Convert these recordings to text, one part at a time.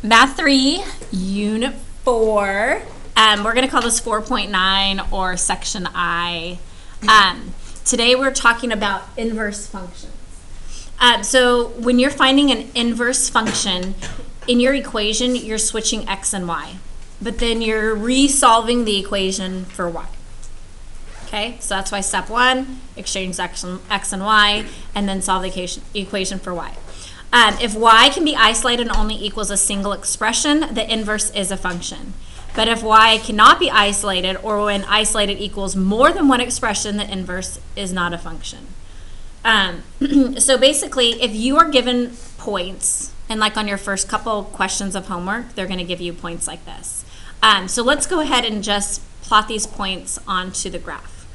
Math 3, Unit 4. We're going to call this 4.9 or Section I. Today we're talking about inverse functions. So when you're finding an inverse function, in your equation, you're switching x and y. But then you're resolving the equation for y. Okay, so that's why step 1, exchange x and y, and then solve the equation for y. If y can be isolated and only equals a single expression, the inverse is a function. But if y cannot be isolated, or when isolated equals more than one expression, the inverse is not a function. So basically, if you are given points, and like on your first couple questions of homework, they're going to give you points like this. So let's go ahead and just plot these points onto the graph.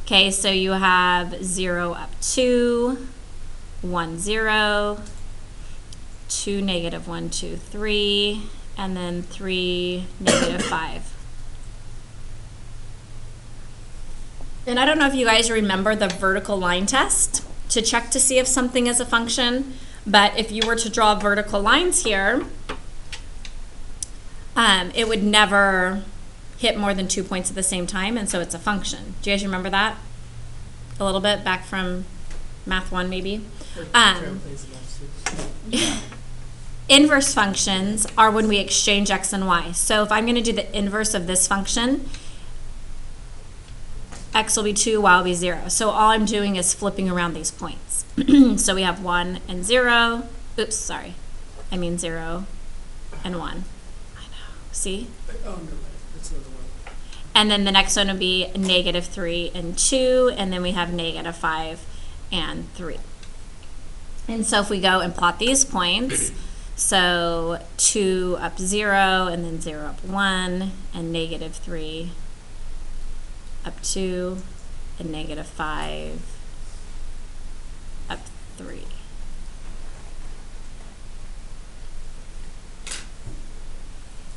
Okay, so you have 0 up 2, 1, 0, 2, negative 1, 2, 3, and then 3, negative 5. And I don't know if you guys remember the vertical line test to check to see if something is a function, but if you were to draw vertical lines here, it would never hit more than 2 points at the same time, and so it's a function. Do you guys remember that? A little bit back from Math 1 maybe? Inverse functions are when we exchange x and y. So if I'm going to do the inverse of this function, x will be 2, y will be 0. So all I'm doing is flipping around these points. So we have 1 and 0. Oops, sorry. I mean 0 and 1. I know. See? Oh, no, that's another one. And then the next one would be negative 3 and 2. And then we have negative 5 and 3. And so if we go and plot these points, so 2 up 0, and then 0 up 1, and negative 3 up 2, and negative 5 up 3.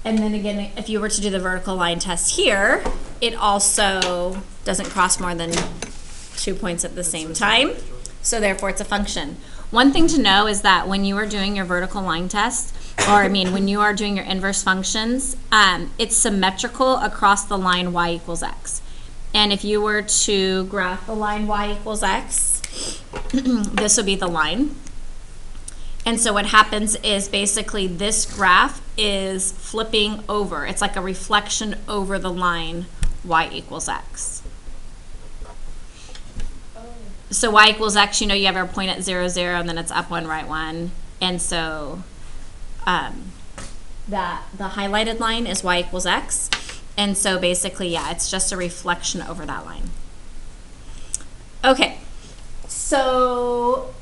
And then again, if you were to do the vertical line test here, it also doesn't cross more than 2 points at the same time, so therefore it's a function. One thing to know is that when you are doing your vertical line test, or I mean when you are doing your inverse functions, it's symmetrical across the line y equals x. And if you were to graph the line y equals x, this would be the line. And so what happens is basically this graph is flipping over. It's like a reflection over the line y equals x. So y equals x, you know you have our point at 0, 0, and then it's up 1, right 1. And so the highlighted line is y equals x. And so basically, yeah, it's just a reflection over that line. Okay, so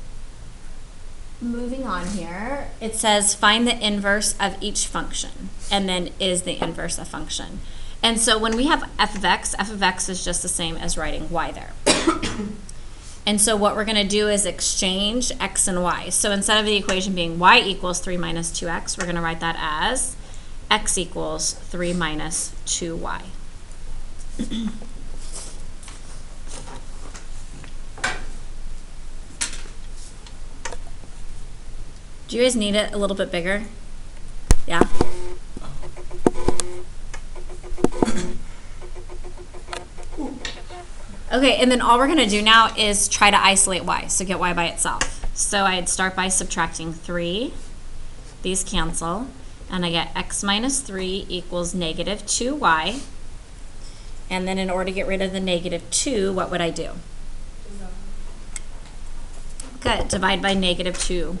moving on here, it says find the inverse of each function, and then is the inverse a function. And so when we have f of x is just the same as writing y there. And so what we're going to do is exchange x and y. So instead of the equation being y equals 3 minus 2x, we're going to write that as x equals 3 minus 2y. Do you guys need it a little bit bigger? Yeah? Okay, and then all we're going to do now is try to isolate y, so get y by itself. So I'd start by subtracting 3. These cancel. And I get x minus 3 equals negative 2y. And then in order to get rid of the negative 2, what would I do? Good. Divide by negative 2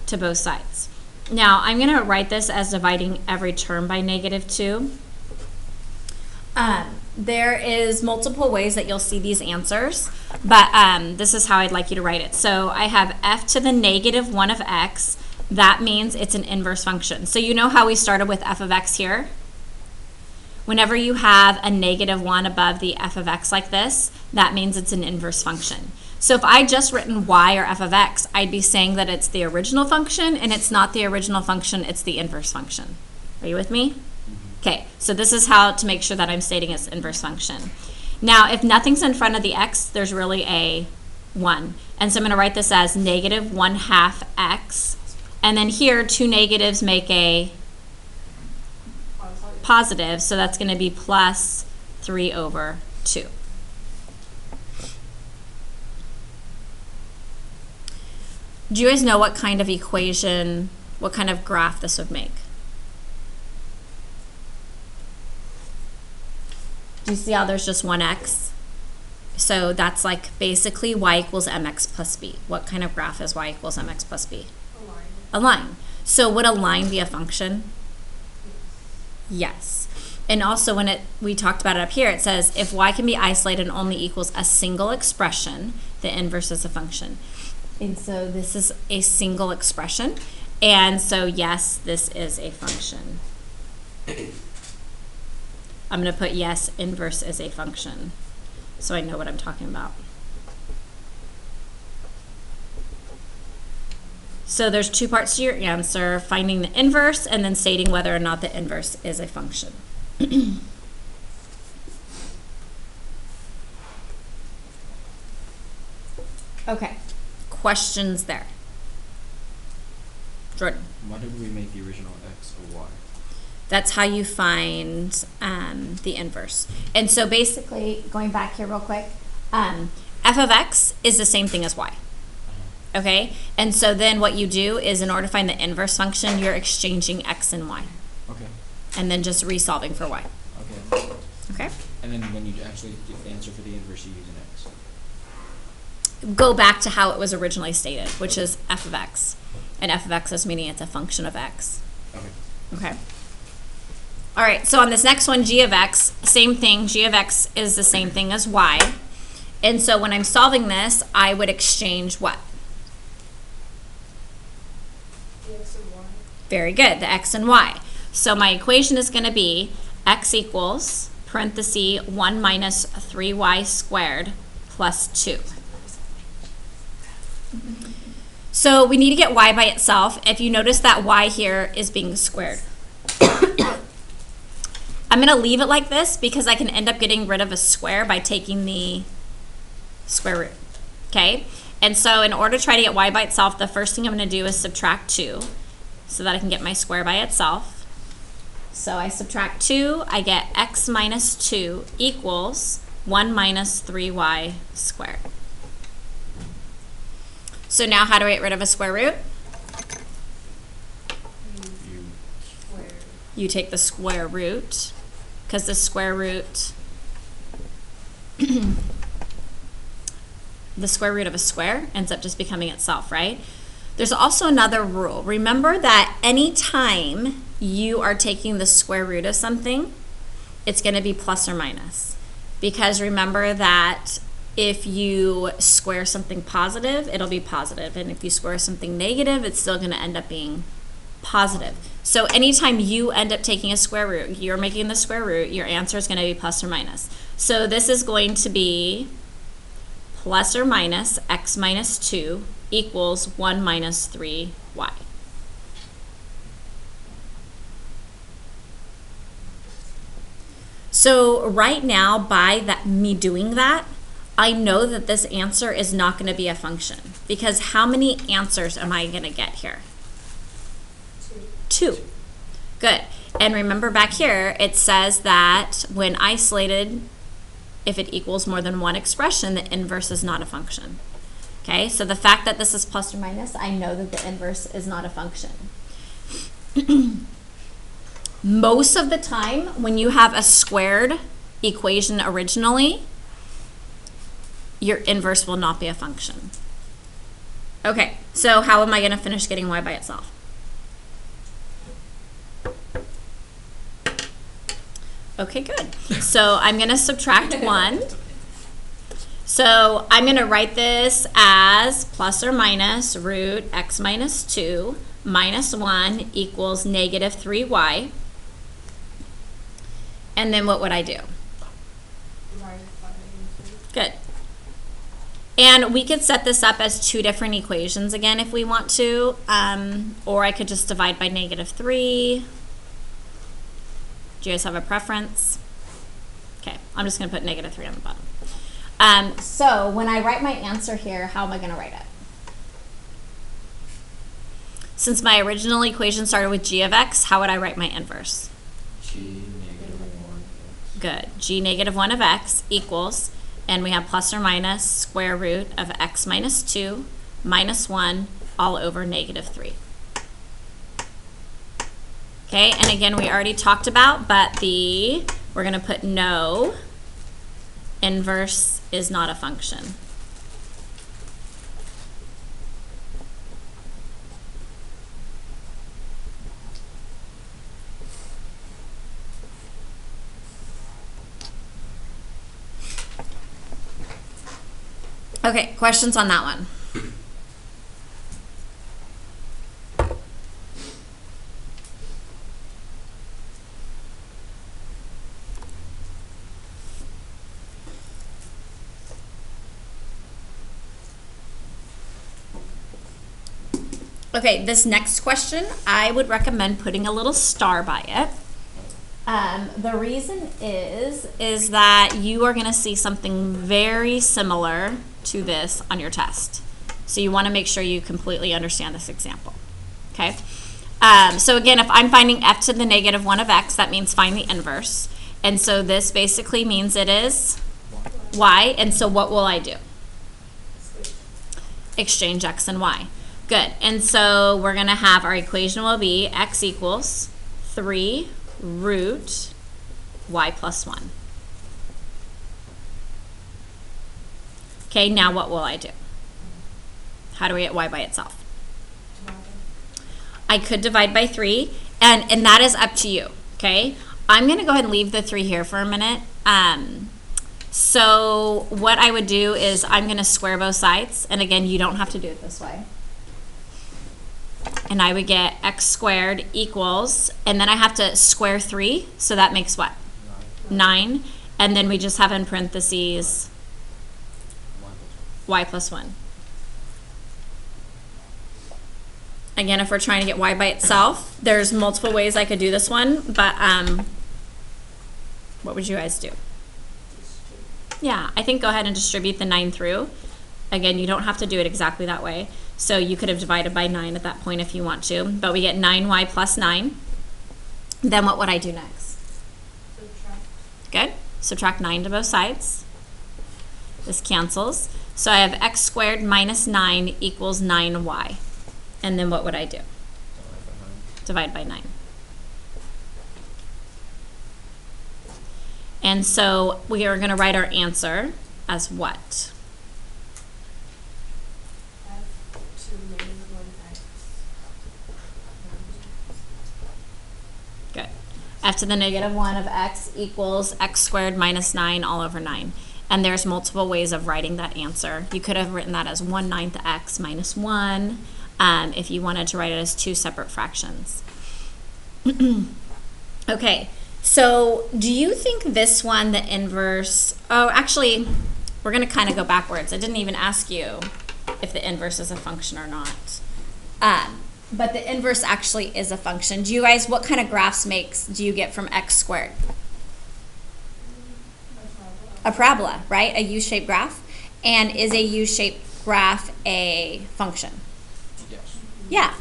to both sides. Now, I'm going to write this as dividing every term by negative 2. There is multiple ways that you'll see these answers, but this is how I'd like you to write it. So I have f to the negative 1 of x. That means it's an inverse function. So you know how we started with f of x here? Whenever you have a negative 1 above the f of x like this, that means it's an inverse function. So if I just written y or f of x, I'd be saying that it's the original function, and it's not the original function, it's the inverse function. Are you with me? Okay, so this is how to make sure that I'm stating its inverse function. Now, if nothing's in front of the x, there's really a 1. And so I'm going to write this as negative 1/2 x. And then here, two negatives make a positive, so that's going to be plus 3 over 2. Do you guys know what kind of equation, what kind of graph this would make? Do you see how there's just one x? So that's like basically y equals mx plus b. What kind of graph is y equals mx plus b? A line. A line. So would a line be a function? Yes. And also when we talked about it up here, it says if y can be isolated and only equals a single expression, the inverse is a function. And so this is a single expression. And so yes, this is a function. I'm going to put yes, inverse is a function, so I know what I'm talking about. So there's 2 parts to your answer, finding the inverse and then stating whether or not the inverse is a function. Okay, questions there? Jordan. Why did we make the original x a y? That's how you find the inverse. And so basically, going back here real quick, f of x is the same thing as y. Okay? And so then what you do is in order to find the inverse function, you're exchanging x and y. Okay. And then just resolving for y. Okay. Okay? And then when you actually get the answer for the inverse, you use an x. Go back to how it was originally stated, which is f of x. And f of x is meaning it's a function of x. Okay. Okay? All right, so on this next one, g of x, same thing. G of x is the same thing as y. And so when I'm solving this, I would exchange what? The x and y. Very good, the x and y. So my equation is going to be x equals, parenthesis, 1 minus 3y squared plus 2. So we need to get y by itself. If you notice that y here is being squared. I'm going to leave it like this because I can end up getting rid of a square by taking the square root. Okay? And so in order to try to get y by itself, the first thing I'm going to do is subtract 2 so that I can get my square by itself. So I subtract 2, I get x minus 2 equals 1 minus 3y squared. So now how do I get rid of a square root? You Square. You take the square root, because the square root the square root of a square ends up just becoming itself, right? There's also another rule. Remember that anytime you are taking the square root of something, it's going to be plus or minus. Because remember that if you square something positive, it'll be positive. And if you square something negative, it's still going to end up being positive. So anytime you end up taking a square root, you're making the square root, your answer is going to be plus or minus. So this is going to be plus or minus x minus 2 equals 1 minus 3y. So right now, by me doing that, I know that this answer is not going to be a function. Because how many answers am I going to get here? 2. Good. And remember back here, it says that when isolated, if it equals more than one expression, the inverse is not a function. Okay, so the fact that this is plus or minus, I know that the inverse is not a function. Most of the time, when you have a squared equation originally, your inverse will not be a function. Okay, so how am I going to finish getting y by itself? Okay, good. So I'm going to subtract 1. So I'm going to write this as plus or minus root x minus 2 minus 1 equals negative 3y. And then what would I do? Divided by 3. Good. And we could set this up as 2 different equations again if we want to. Or I could just divide by negative 3. Do you guys have a preference? Okay, I'm just going to put negative 3 on the bottom. So when I write my answer here, how am I going to write it? Since my original equation started with g of x, how would I write my inverse? g Good. G negative 1 of x equals, and we have plus or minus square root of x minus 2 minus 1 all over negative 3. Okay, and again, we already talked about, but we're going to put no, inverse is not a function. Okay, questions on that one? Okay, this next question, I would recommend putting a little star by it. The reason is that you are going to see something very similar to this on your test. So you want to make sure you completely understand this example. Okay? So again, if I'm finding f to the negative 1 of x, that means find the inverse. And so this basically means it is y. And so what will I do? Exchange x and y. Good. And so we're going to have our equation will be x equals 3 root y plus 1. Okay, now what will I do? How do we get y by itself? I could divide by 3, and that is up to you, okay? I'm going to go ahead and leave the 3 here for a minute. So what I would do is I'm going to square both sides, and again, you don't have to do it this way. And I would get x squared equals, and then I have to square 3, so that makes what? 9. And then we just have in parentheses y plus 1. Again, if we're trying to get y by itself, there's multiple ways I could do this one, but what would you guys do? Yeah, I think go ahead and distribute the 9 through. Again, you don't have to do it exactly that way. So you could have divided by 9 at that point if you want to, but we get 9y plus 9. Then what would I do next? Subtract. Good. Subtract 9 to both sides. This cancels. So I have x squared minus 9 equals 9y. And then what would I do? Divide by 9. And so we are going to write our answer as what? F to negative 1x. Good. F to the negative 1 of x equals x squared minus 9 all over 9. And there's multiple ways of writing that answer. You could have written that as 1/9 x minus 1 if you wanted to write it as 2 separate fractions. Okay, so do you think this one, the inverse, oh, actually, we're going to kind of go backwards. I didn't even ask you if the inverse is a function or not. But the inverse actually is a function. Do you guys, what kind of graphs do you get from x squared? A parabola, right? A U-shaped graph. And is a U-shaped graph a function? Yes. Yeah.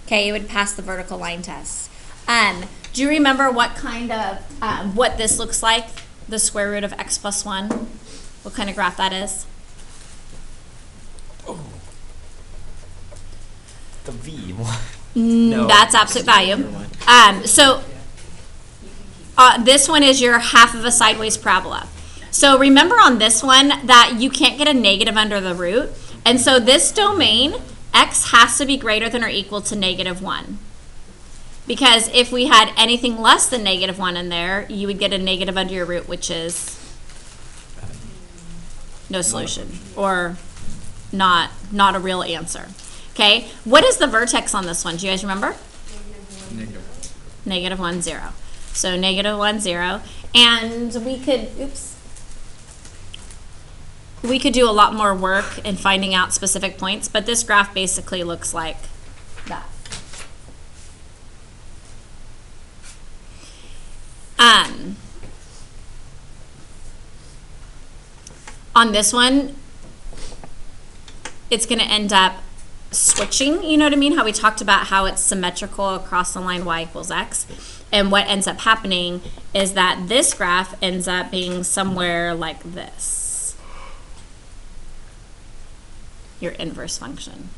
Okay, it would pass the vertical line test. Do you remember what kind of, what this looks like? The square root of x plus 1? What kind of graph that is? The V. That's absolute value. So this one is your half of a sideways parabola. So remember on this one that you can't get a negative under the root. And so this domain, x has to be greater than or equal to negative 1. Because if we had anything less than negative 1 in there, you would get a negative under your root, which is no solution or not a real answer. Okay, what is the vertex on this one? Do you guys remember? Negative. Negative 1, 0. So negative 1, 0. And we could, we could do a lot more work in finding out specific points, but this graph basically looks like that. On this one, it's going to end up switching, you know what I mean? How we talked about how it's symmetrical across the line y equals x. And what ends up happening is that this graph ends up being somewhere like this. Your inverse function.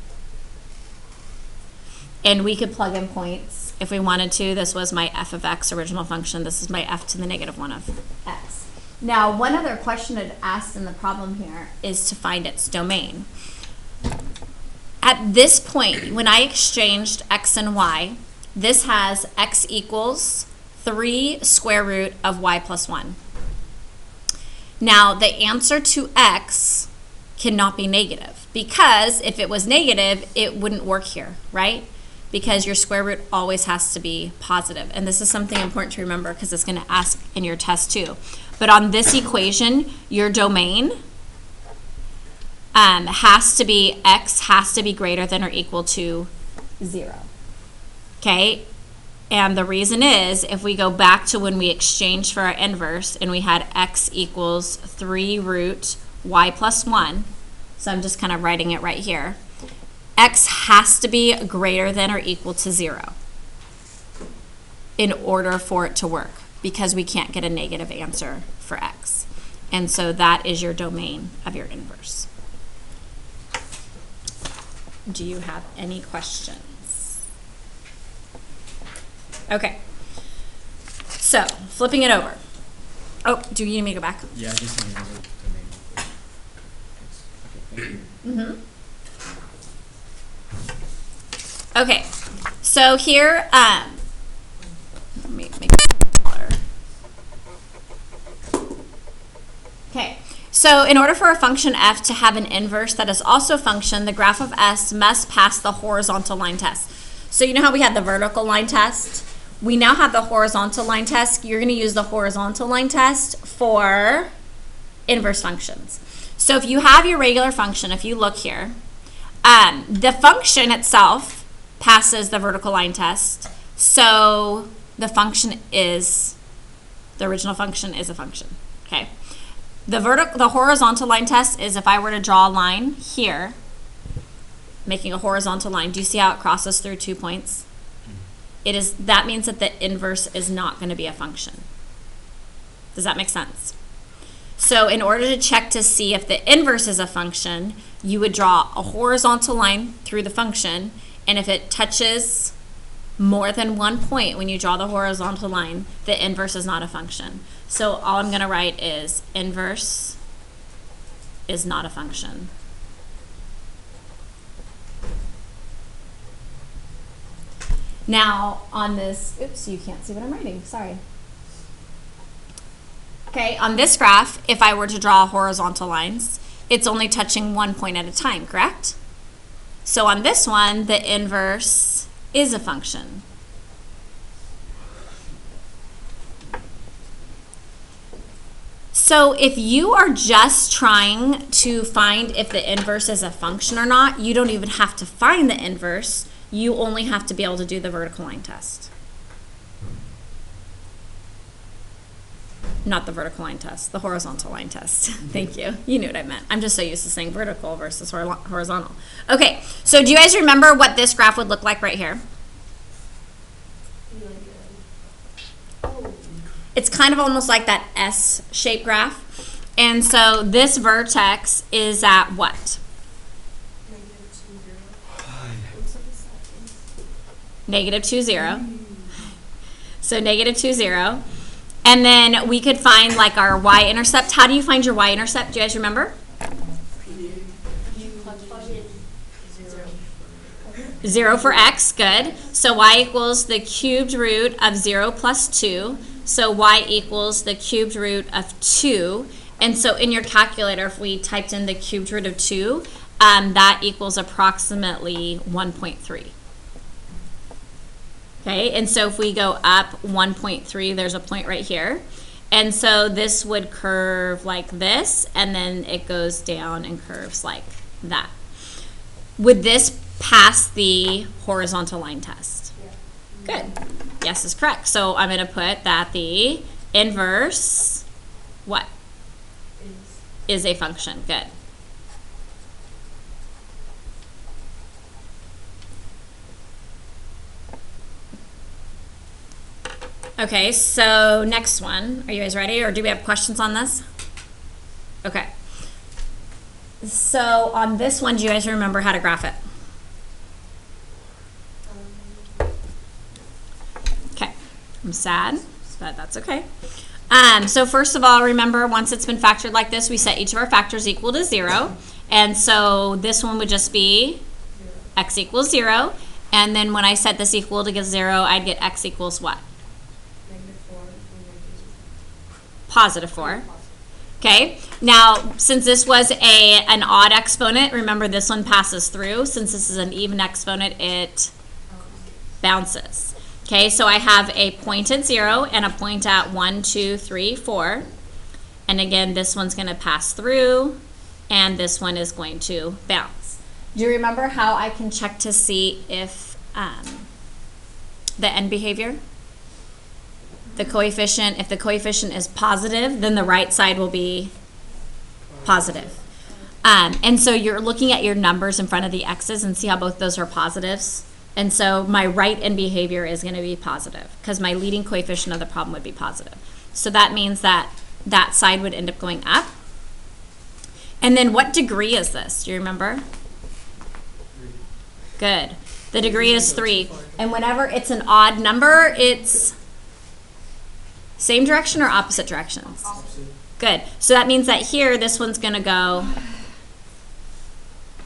And we could plug in points if we wanted to. This was my f of x original function. This is my f to the negative 1 of x. Now, one other question it asked in the problem here is to find its domain. At this point, when I exchanged x and y, this has x equals 3 square root of y plus 1. Now, the answer to x cannot be negative, because if it was negative, it wouldn't work here, right? Because your square root always has to be positive. And this is something important to remember because it's going to ask in your test too. But on this equation, your domain has to be, x has to be greater than or equal to 0. Okay? And the reason is, if we go back to when we exchanged for our inverse and we had x equals 3 root y plus 1, so I'm just kind of writing it right here, x has to be greater than or equal to 0 in order for it to work, because we can't get a negative answer for x. And so that is your domain of your inverse. Do you have any questions? Okay. So, flipping it over. Oh, do you need me to go back? Yeah, I just need another domain. Okay, thank you. Mm-hmm. Okay, so here, let me make it smaller. Okay, so in order for a function f to have an inverse that is also a function, the graph of s must pass the horizontal line test. So you know how we had the vertical line test? We now have the horizontal line test. You're going to use the horizontal line test for inverse functions. So if you have your regular function, if you look here, the function itself passes the vertical line test. So the function is, the original function is a function, okay? The horizontal line test is if I were to draw a line here, making a horizontal line, do you see how it crosses through 2 points? That means that the inverse is not going to be a function. Does that make sense? So in order to check to see if the inverse is a function, you would draw a horizontal line through the function, and if it touches more than 1 point when you draw the horizontal line, the inverse is not a function. So all I'm going to write is inverse is not a function. Now on this, oops, you can't see what I'm writing, sorry. Okay, on this graph, if I were to draw horizontal lines, it's only touching 1 point at a time, correct? So on this one, the inverse is a function. So if you are just trying to find if the inverse is a function or not, you don't even have to find the inverse. You only have to be able to do the vertical line test. Not the vertical line test, the horizontal line test. Thank you. You knew what I meant. I'm just so used to saying vertical versus horizontal. Okay, so do you guys remember what this graph would look like right here? It's kind of almost like that S-shaped graph. And so this vertex is at what? Negative 2, 0. So negative 2, 0. And then we could find like our y-intercept. How do you find your y-intercept? Do you guys remember? 0 for x, good. So y equals the cubed root of 0 plus 2. So y equals the cubed root of 2. And so in your calculator, if we typed in the cubed root of 2, that equals approximately 1.3. Okay, and so if we go up 1.3, there's a point right here. And so this would curve like this, and then it goes down and curves like that. Would this pass the horizontal line test? Yeah. Good. Yes is correct. So I'm going to put that the inverse, what? Is a function. Good. Okay, so next one. Are you guys ready, or do we have questions on this? Okay. So on this one, do you guys remember how to graph it? Okay, I'm sad, but that's okay. So first of all, remember, once it's been factored like this, we set each of our factors equal to 0. And so this one would just be x equals 0. And then when I set this equal to 0, I'd get x equals what? -4 and Positive 4. Okay, now since this was an odd exponent, remember this one passes through. Since this is an even exponent, it bounces. Okay, so I have a point at 0 and a point at 1, 2, 3, 4. And again, this one's going to pass through, and this one is going to bounce. Do you remember how I can check to see if the end behavior? The coefficient, if the coefficient is positive, then the right side will be positive. And so you're looking at your numbers in front of the x's and see how both those are positives. And so my right end behavior is going to be positive because my leading coefficient of the problem would be positive. So that means that that side would end up going up. And then what degree is this? Do you remember? Good. The degree is 3. And whenever it's an odd number, it's same direction or opposite directions? Good. So that means that here, this one's going to go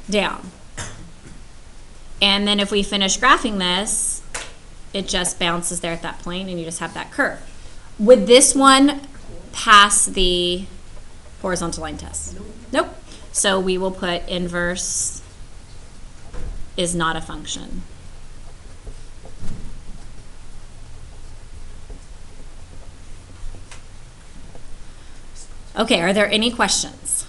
down. And then if we finish graphing this, it just bounces there at that point, and you just have that curve. Would this one pass the horizontal line test? Nope. So we will put inverse is not a function. Okay, are there any questions?